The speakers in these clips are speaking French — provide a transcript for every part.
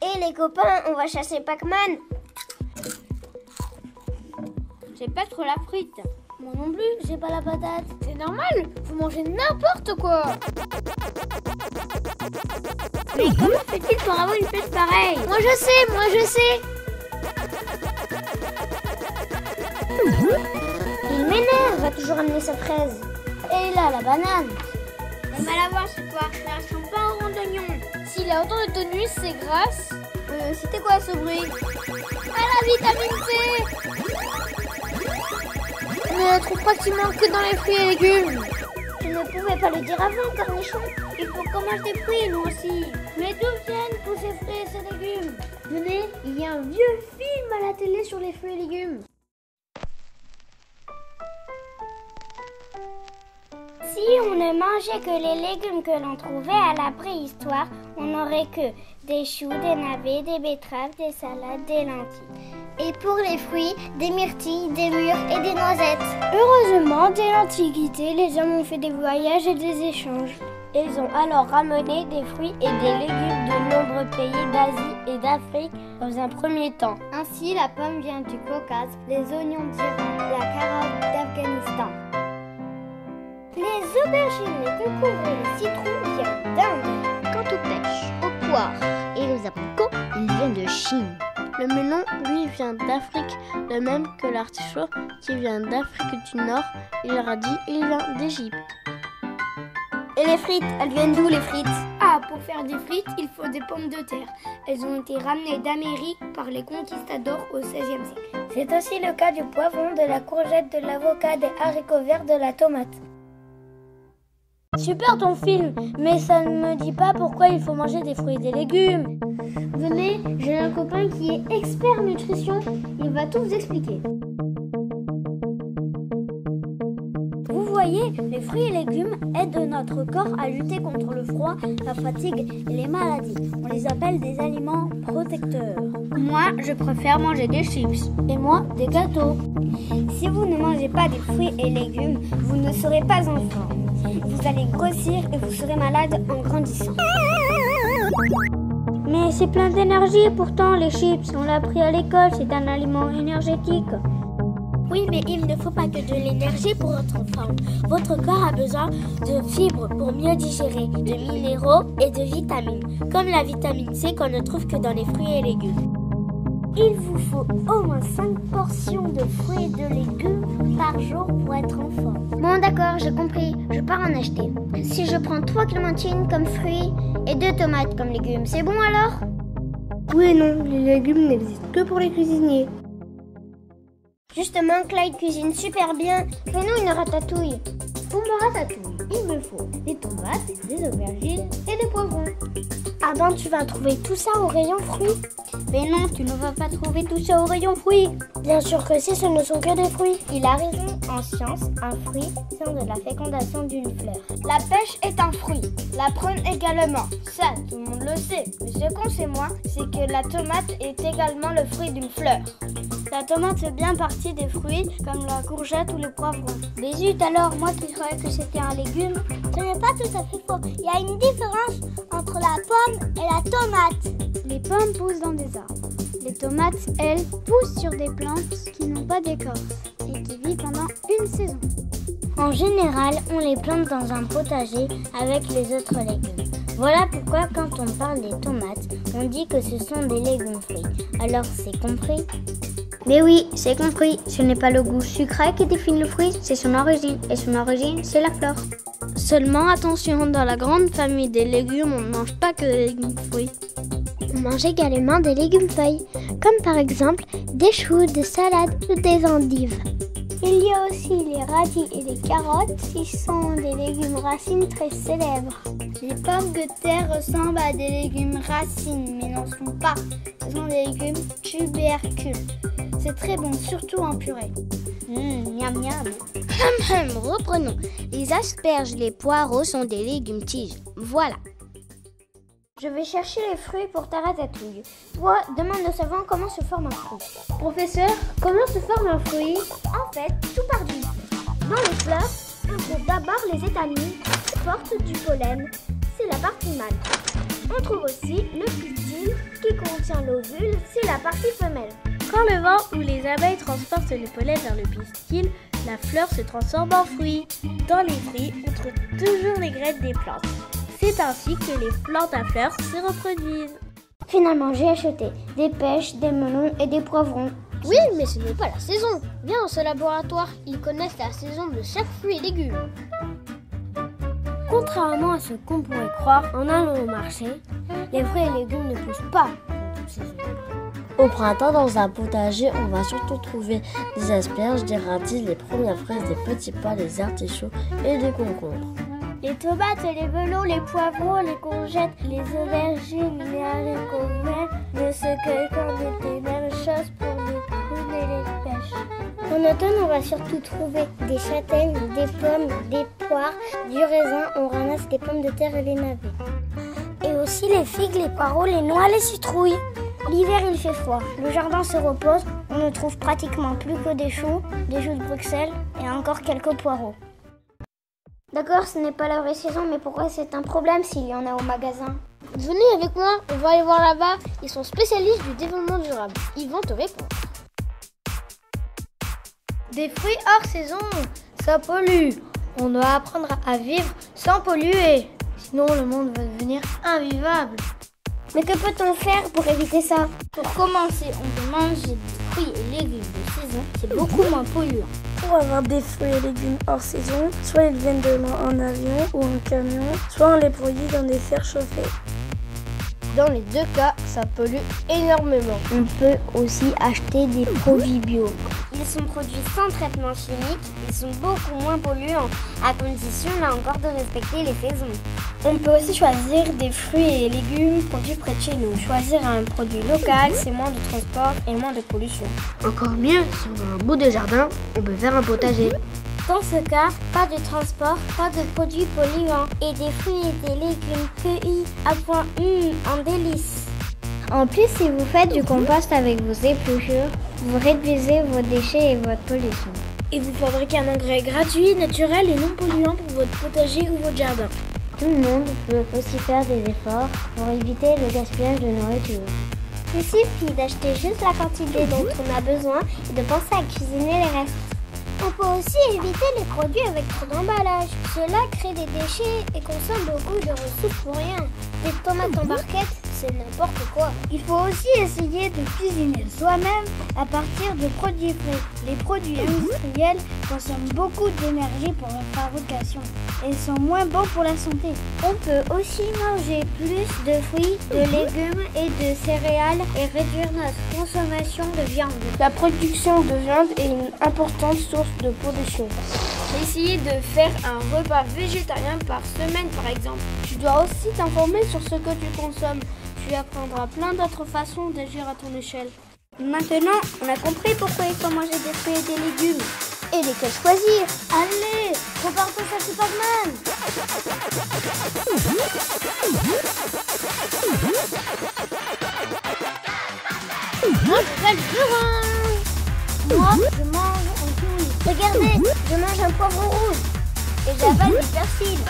Et les copains, on va chasser Pac-Man. J'ai pas trop la frite. Moi non plus, j'ai pas la patate. C'est normal, vous mangez n'importe quoi. Mais comment fait-il pour avoir une fête pareille? Moi je sais. Il m'énerve, va toujours amener sa fraise. Et là, la banane. On va la voir cette fois, ça ressemble pas au rond d'oignon. S'il a autant de tonus, c'est grâce... C'était quoi ce bruit? À la vitamine C. Mais je trouve pas qu'il manque que dans les fruits et légumes. Je ne pouvais pas le dire avant, cornichon. Il faut qu'on mange des fruits, nous aussi. Mais d'où viennent tous ces fruits et ces légumes? Venez, il y a un vieux film à la télé sur les fruits et légumes. Si on ne mangeait que les légumes que l'on trouvait à la préhistoire, on n'aurait que des choux, des navets, des betteraves, des salades, des lentilles. Et pour les fruits, des myrtilles, des mûres et des noisettes. Heureusement, dès l'Antiquité, les hommes ont fait des voyages et des échanges. Ils ont alors ramené des fruits et des légumes de nombreux pays d'Asie et d'Afrique dans un premier temps. Ainsi, la pomme vient du Caucase, les oignons d'Iran, la carotte d'Afghanistan. Les aubergines, les concombres et les citrons viennent d'Inde. Quant aux pêches, aux poires et aux abricots, ils viennent de Chine. Le melon, lui, vient d'Afrique, de même que l'artichaut qui vient d'Afrique du Nord et le radis, il vient d'Égypte. Et les frites, elles viennent d'où les frites? Ah, pour faire des frites, il faut des pommes de terre. Elles ont été ramenées d'Amérique par les conquistadors au XVIe siècle. C'est aussi le cas du poivron, de la courgette, de l'avocat, des haricots verts, de la tomate. Super ton film, mais ça ne me dit pas pourquoi il faut manger des fruits et des légumes. Venez, j'ai un copain qui est expert nutrition, il va tout vous expliquer. Vous voyez, les fruits et légumes aident notre corps à lutter contre le froid, la fatigue et les maladies. On les appelle des aliments protecteurs. Moi, je préfère manger des chips. Et moi, des gâteaux. Si vous ne mangez pas des fruits et légumes, vous ne serez pas en forme. Vous allez grossir et vous serez malade en grandissant. Mais c'est plein d'énergie pourtant, les chips. On l'a appris à l'école, c'est un aliment énergétique. Oui, mais il ne faut pas que de l'énergie pour être en forme. Votre corps a besoin de fibres pour mieux digérer, de minéraux et de vitamines, comme la vitamine C qu'on ne trouve que dans les fruits et légumes. Il vous faut au moins 5 portions de fruits et de légumes par jour pour être en forme. Bon d'accord, j'ai compris, je pars en acheter. Si je prends 3 clémentines comme fruits et 2 tomates comme légumes, c'est bon alors? Oui et non, les légumes n'existent que pour les cuisiniers. Justement, Clyde cuisine super bien. Fais-nous une ratatouille. Pour ma ratatouille, il me faut des tomates, des aubergines et des poivrons. Ah ben, tu vas trouver tout ça au rayon fruits. Mais non, tu ne vas pas trouver tout ça au rayon fruits. Bien sûr que si, ce ne sont que des fruits. Il a raison, en science, un fruit vient de la fécondation d'une fleur. La pêche est un fruit. La prune également. Ça, tout le monde le sait. Mais ce qu'on sait moins, c'est que la tomate est également le fruit d'une fleur. La tomate fait bien partie des fruits, comme la courgette ou le poivron. Mais zut alors, moi qui croyais que c'était un légume. Ce n'est pas tout à fait faux. Il y a une différence entre la pomme et la tomate. Les pommes poussent dans des arbres. Les tomates, elles, poussent sur des plantes qui n'ont pas d'écorce et qui vivent pendant une saison. En général, on les plante dans un potager avec les autres légumes. Voilà pourquoi quand on parle des tomates, on dit que ce sont des légumes fruits. Alors c'est compris? Mais oui, c'est compris. Ce n'est pas le goût sucré qui définit le fruit, c'est son origine. Et son origine, c'est la fleur. Seulement attention, dans la grande famille des légumes, on ne mange pas que des légumes fruits. On mange également des légumes feuilles, comme par exemple des choux, des salades ou des endives. Il y a aussi les radis et les carottes qui sont des légumes racines très célèbres. Les pommes de terre ressemblent à des légumes racines, mais n'en sont pas. Ce sont des légumes tubercules. C'est très bon, surtout en purée. Miam miam. Reprenons. Les asperges, les poireaux sont des légumes tiges. Voilà. Je vais chercher les fruits pour ta ratatouille. Toi, demande au savant comment se forme un fruit. Professeur, comment se forme un fruit? En fait, tout part d'une fleur. Dans les fleurs, On trouve d'abord les étamines, portent du pollen, c'est la partie mâle. On trouve aussi le pistil qui contient l'ovule, c'est la partie femelle. Quand le vent ou les abeilles transportent le pollen vers le pistil, la fleur se transforme en fruit. Dans les fruits, on trouve toujours les graines des plantes. C'est ainsi que les plantes à fleurs se reproduisent. Finalement, j'ai acheté des pêches, des melons et des poivrons. Oui, mais ce n'est pas la saison. Viens dans ce laboratoire, ils connaissent la saison de chaque fruit et légume. Contrairement à ce qu'on pourrait croire en allant au marché, les fruits et légumes ne poussent pas en toute saison. Au printemps, dans un potager, on va surtout trouver des asperges, des radis, les premières fraises, des petits pois, les artichauts et des concombres. Les tomates, les melons, les poivrons, les courgettes, les aubergines, les haricots verts ne se cueillent qu'en été. Même chose pour les prunes et les pêches. En automne, on va surtout trouver des châtaignes, des pommes, des poires, du raisin. On ramasse les pommes de terre et les navets. Et aussi les figues, les poireaux, les noix, les citrouilles. L'hiver, il fait froid. Le jardin se repose. On ne trouve pratiquement plus que des choux de Bruxelles et encore quelques poireaux. D'accord, ce n'est pas la vraie saison, mais pourquoi c'est un problème s'il y en a au magasin? Venez avec moi, on va aller voir là-bas. Ils sont spécialistes du développement durable. Ils vont te répondre. Des fruits hors saison, ça pollue. On doit apprendre à vivre sans polluer. Sinon, le monde va devenir invivable. Mais que peut-on faire pour éviter ça? Pour commencer, on peut manger des fruits et légumes de saison. C'est beaucoup moins polluant. Pour avoir des fruits et légumes hors saison, soit ils viennent de loin en avion ou en camion, soit on les produit dans des serres chauffées. Dans les deux cas, ça pollue énormément. On peut aussi acheter des produits bio. Ils sont produits sans traitement chimique, ils sont beaucoup moins polluants, à condition là encore de respecter les saisons. On peut aussi choisir des fruits et légumes produits près de chez nous. Choisir un produit local, c'est moins de transport et moins de pollution. Encore mieux, si on a un bout de jardin, on peut faire un potager. Dans ce cas, pas de transport, pas de produits polluants et des fruits et des légumes cueillis à point en délices. En plus, si vous faites du compost avec vos épluchures, vous réduisez vos déchets et votre pollution. Et vous fabriquez un engrais gratuit, naturel et non polluant pour votre potager ou votre jardin. Tout le monde peut aussi faire des efforts pour éviter le gaspillage de nourriture. Il suffit d'acheter juste la quantité dont on a besoin et de penser à cuisiner les restes. On peut aussi éviter les produits avec trop d'emballage. Cela crée des déchets et consomme beaucoup de ressources pour rien. Des tomates en barquette, c'est n'importe quoi. Il faut aussi essayer de cuisiner soi-même à partir de produits frais. Les produits industriels consomment beaucoup d'énergie pour leur fabrication et sont moins bons pour la santé. On peut aussi manger plus de fruits, de légumes et de céréales et réduire notre consommation de viande. La production de viande est une importante source de pollution. Essayez de faire un repas végétarien par semaine par exemple. Tu dois aussi t'informer sur ce que tu consommes. Tu apprendras plein d'autres façons d'agir à ton échelle. Maintenant, on a compris pourquoi il faut manger des fruits et des légumes. Et lesquels choisir. Allez, repartons sur Superman. Moi, je fais le burin. Moi, je mange un kiwi. Regardez, je mange un poivron rouge. Et j'avale du persil.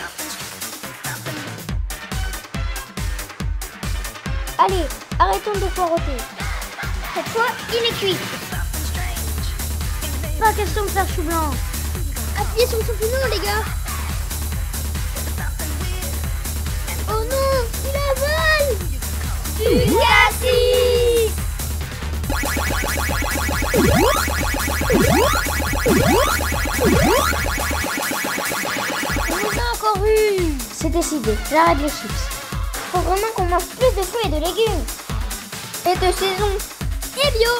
Allez, arrêtons de poireauter. Cette fois, il est cuit. Pas question de faire chou blanc. Appuyez sur le champignon, les gars. Oh non, il avale. Du cassis. On en a encore une. C'est décidé, j'arrête les chips. Faut vraiment qu'on mange plus de fruits et de légumes. Et de saison. Et bio.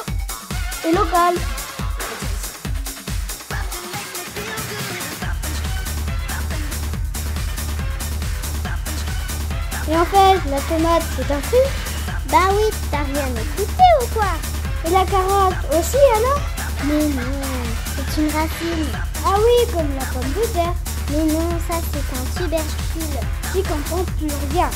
Et local. Et en fait, la tomate, c'est un fruit? Bah oui, t'as rien écouté ou quoi? Et la carotte aussi alors? Mais non, c'est une racine. Ah oui, comme la pomme de terre. Mais non, ça c'est un tubercule qui comprend plus rien.